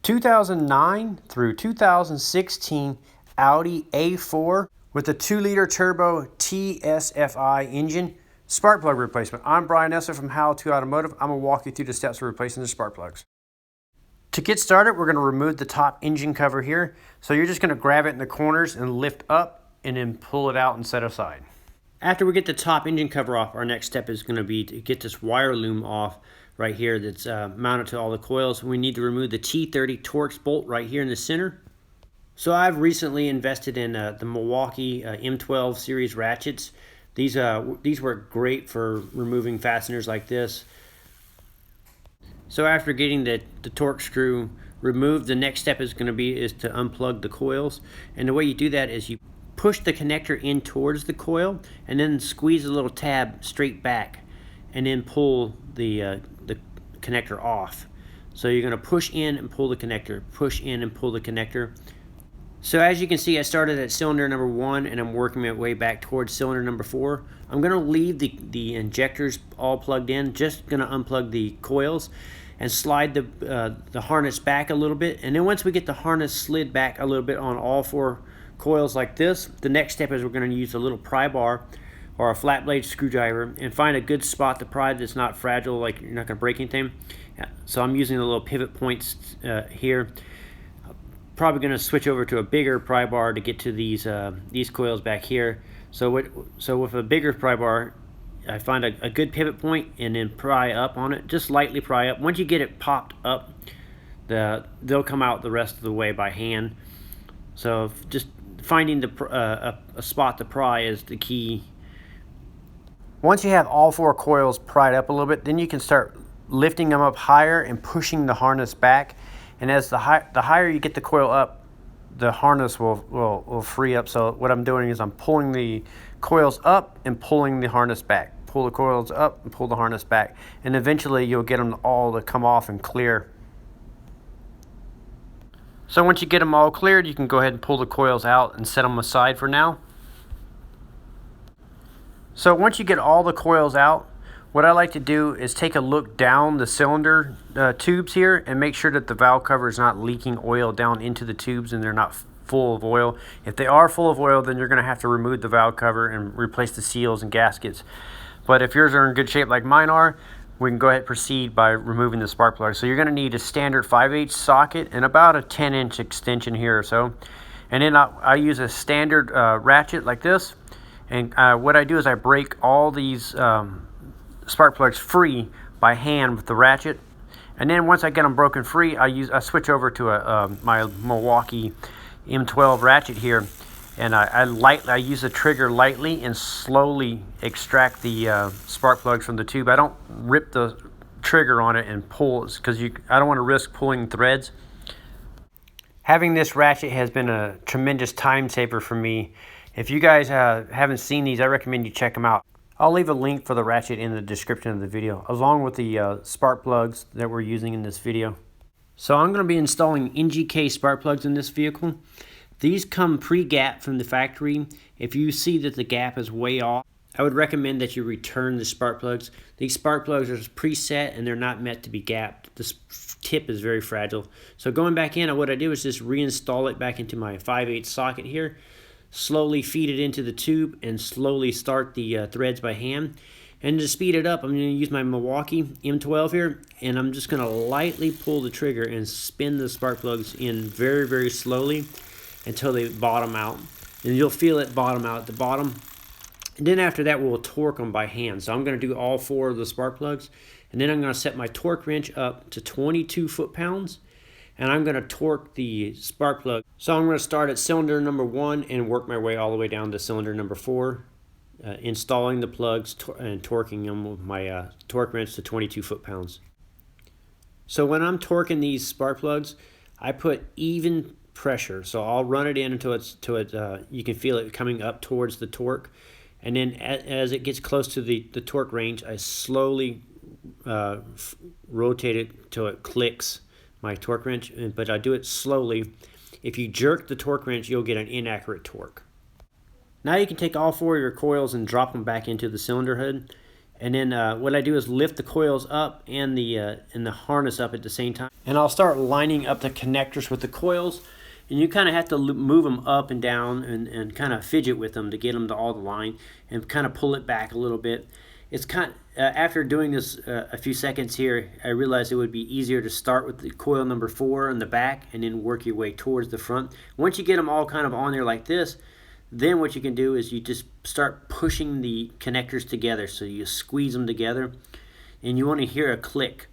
2009 through 2016 Audi A4 with a 2-liter turbo TSfI engine spark plug replacement. I'm Brian Esser from How to Automotive. I'm going to walk you through the steps of replacing the spark plugs. To get started, we're going to remove the top engine cover here. So you're just going to grab it in the corners and lift up and then pull it out and set aside. After we get the top engine cover off, our next step is going to be to get this wire loom off right here that's mounted to all the coils. We need to remove the T30 Torx bolt right here in the center. So I've recently invested in the Milwaukee M12 series ratchets. These work great for removing fasteners like this. So after getting the Torx screw removed, the next step is to unplug the coils. And the way you do that is you push the connector in towards the coil and then squeeze a little tab straight back and then pull the connector off. So you're going to push in and pull the connector, push in and pull the connector. So as you can see, I started at cylinder number 1 and I'm working my way back towards cylinder number 4. I'm going to leave the injectors all plugged in, just going to unplug the coils and slide the harness back a little bit. And then once we get the harness slid back a little bit on all 4 coils like this, the next step is we're going to use a little pry bar or a flat blade screwdriver and find a good spot to pry that's not fragile, like you're not going to break anything. So I'm using the little pivot points here. Probably going to switch over to a bigger pry bar to get to these coils back here. So with a bigger pry bar, I find a good pivot point and then pry up on it, just lightly pry up. Once you get it popped up, they'll come out the rest of the way by hand. So just finding a spot to pry is the key. Once you have all 4 coils pried up a little bit, then you can start lifting them up higher and pushing the harness back. And as the higher you get the coil up, the harness will free up. So what I'm doing is I'm pulling the coils up and pulling the harness back. Pull the coils up and pull the harness back. And eventually you'll get them all to come off and clear. So once you get them all cleared, you can go ahead and pull the coils out and set them aside for now. So once you get all the coils out, what I like to do is take a look down the cylinder tubes here and make sure that the valve cover is not leaking oil down into the tubes and they're not full of oil. If they are full of oil, then you're going to have to remove the valve cover and replace the seals and gaskets. But if yours are in good shape like mine are, we can go ahead and proceed by removing the spark plug. So you're going to need a standard 5/8 socket and about a 10-inch extension here or so. And then I use a standard ratchet like this. And what I do is I break all these spark plugs free by hand with the ratchet. And then once I get them broken free, I switch over to my Milwaukee M12 ratchet here. And I use the trigger lightly and slowly extract the spark plugs from the tube. I don't rip the trigger on it and pull, because I don't want to risk pulling threads. Having this ratchet has been a tremendous time saver for me. If you guys haven't seen these, I recommend you check them out. I'll leave a link for the ratchet in the description of the video, along with the spark plugs that we're using in this video. So I'm going to be installing NGK spark plugs in this vehicle. These come pre-gap from the factory. If you see that the gap is way off, I would recommend that you return the spark plugs. These spark plugs are preset and they're not meant to be gapped. This tip is very fragile. So going back in, what I do is just reinstall it back into my 5/8 socket here. Slowly feed it into the tube and slowly start the threads by hand. And to speed it up, I'm going to use my Milwaukee M12 here, and I'm just going to lightly pull the trigger and spin the spark plugs in very, very slowly until they bottom out. And you'll feel it bottom out at the bottom. And then after that, we'll torque them by hand. So I'm going to do all 4 of the spark plugs, and then I'm going to set my torque wrench up to 22 foot-pounds. And I'm going to torque the spark plug. So I'm going to start at cylinder number 1 and work my way all the way down to cylinder number 4, installing the plugs and torquing them with my torque wrench to 22 foot-pounds. So when I'm torquing these spark plugs, I put even pressure. So I'll run it in until you can feel it coming up towards the torque. And then as it gets close to the torque range, I slowly rotate it till it clicks my torque wrench, but I do it slowly. If you jerk the torque wrench, you'll get an inaccurate torque. Now you can take all 4 of your coils and drop them back into the cylinder head. And then what I do is lift the coils up and the harness up at the same time. And I'll start lining up the connectors with the coils. And you kind of have to move them up and down and kind of fidget with them to get them to all the line and kind of pull it back a little bit. It's kind of, after doing this a few seconds here, I realized it would be easier to start with the coil number 4 in the back and then work your way towards the front. Once you get them all kind of on there like this, then what you can do is you just start pushing the connectors together. So you squeeze them together and you want to hear a click.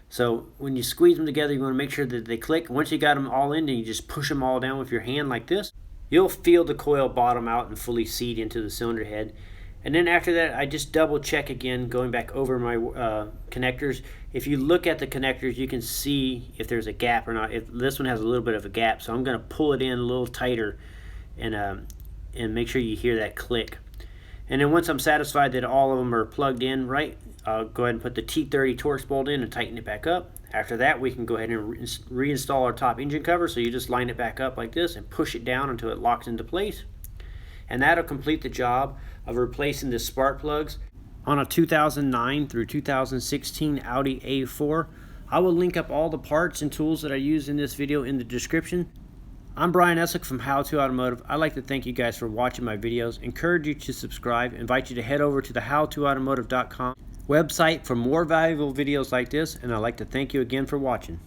So when you squeeze them together, you want to make sure that they click. Once you got them all in, then you just push them all down with your hand like this. You'll feel the coil bottom out and fully seat into the cylinder head. And then after that, I just double check again, going back over my connectors. If you look at the connectors, you can see if there's a gap or not. If this one has a little bit of a gap, so I'm going to pull it in a little tighter and make sure you hear that click. And then once I'm satisfied that all of them are plugged in right, I'll go ahead and put the T30 Torx bolt in and tighten it back up. After that, we can go ahead and reinstall our top engine cover. So you just line it back up like this and push it down until it locks into place. And that'll complete the job of replacing the spark plugs on a 2009 through 2016 Audi A4. I will link up all the parts and tools that I use in this video in the description. I'm Brian Essick from How To Automotive. I'd like to thank you guys for watching my videos, encourage you to subscribe, invite you to head over to the howtoautomotive.com website for more valuable videos like this, and I'd like to thank you again for watching.